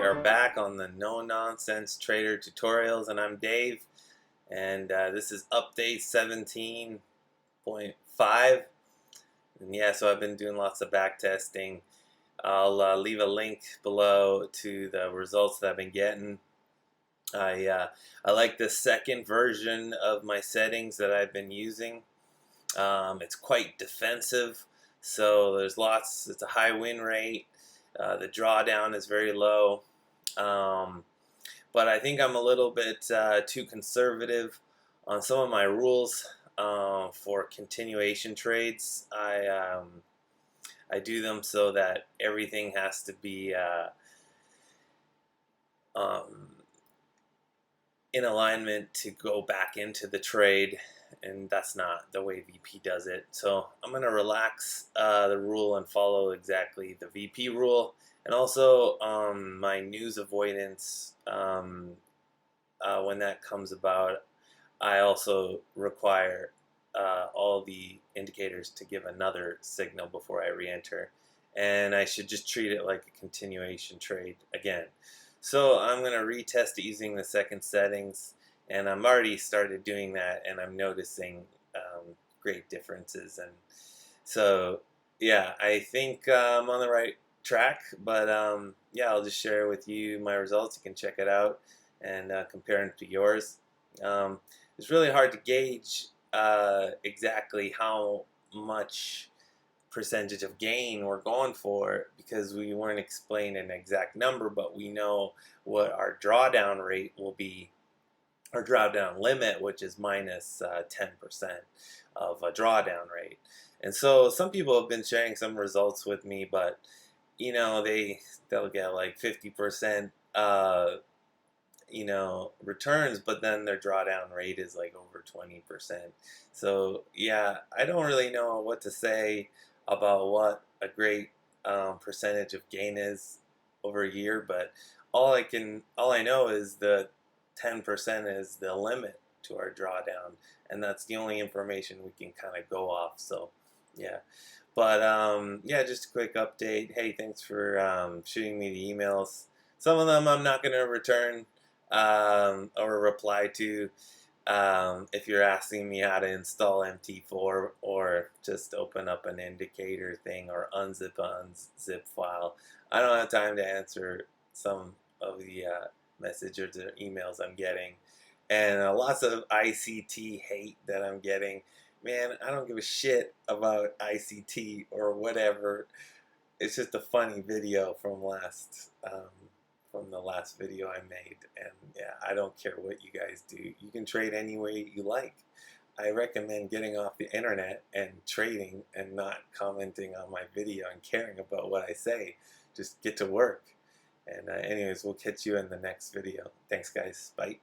are back on the No Nonsense Trader tutorials, and I'm Dave, and this is update 17.5. And yeah, so I've been doing lots of back testing. I'll leave a link below to the results that I've been getting. I like the second version of my settings that I've been using. It's quite defensive, so there's lots. It's a high win rate. The drawdown is very low, but I think I'm a little bit too conservative on some of my rules for continuation trades. I do them so that everything has to be in alignment to go back into the trade, and that's not the way VP does it. So I'm going to relax the rule and follow exactly the VP rule. And also my news avoidance, when that comes about, I also require all the indicators to give another signal before I re-enter. And I should just treat it like a continuation trade again. So I'm going to retest using the second settings, and I'm already started doing that, and I'm noticing great differences. And so yeah, I think I'm on the right track, but yeah, I'll just share with you my results. You can check it out and compare them to yours. It's really hard to gauge exactly how much percentage of gain we're going for, because we weren't explained an exact number, but we know what our drawdown rate will be, our drawdown limit, which is minus 10% of a drawdown rate. And so some people have been sharing some results with me, but you know, they'll get like 50% returns, but then their drawdown rate is like over 20%. So yeah, I don't really know what to say about what a great percentage of gain is over a year, but all I know is the 10% is the limit to our drawdown, and that's the only information we can kind of go off. So yeah, but yeah, just a quick update. Hey, thanks for shooting me the emails. Some of them I'm not going to return or reply to. If you're asking me how to install MT4 or just open up an indicator thing or unzip a unzip file, I don't have time to answer some of the messages or emails I'm getting, and lots of ICT hate that I'm getting. Man, I don't give a shit about ICT or whatever. It's just a funny video from the last video I made, and yeah, I don't care what you guys do. You can trade any way you like. I recommend getting off the internet and trading and not commenting on my video and caring about what I say. Just get to work. And anyways, we'll catch you in the next video. Thanks guys. Bye.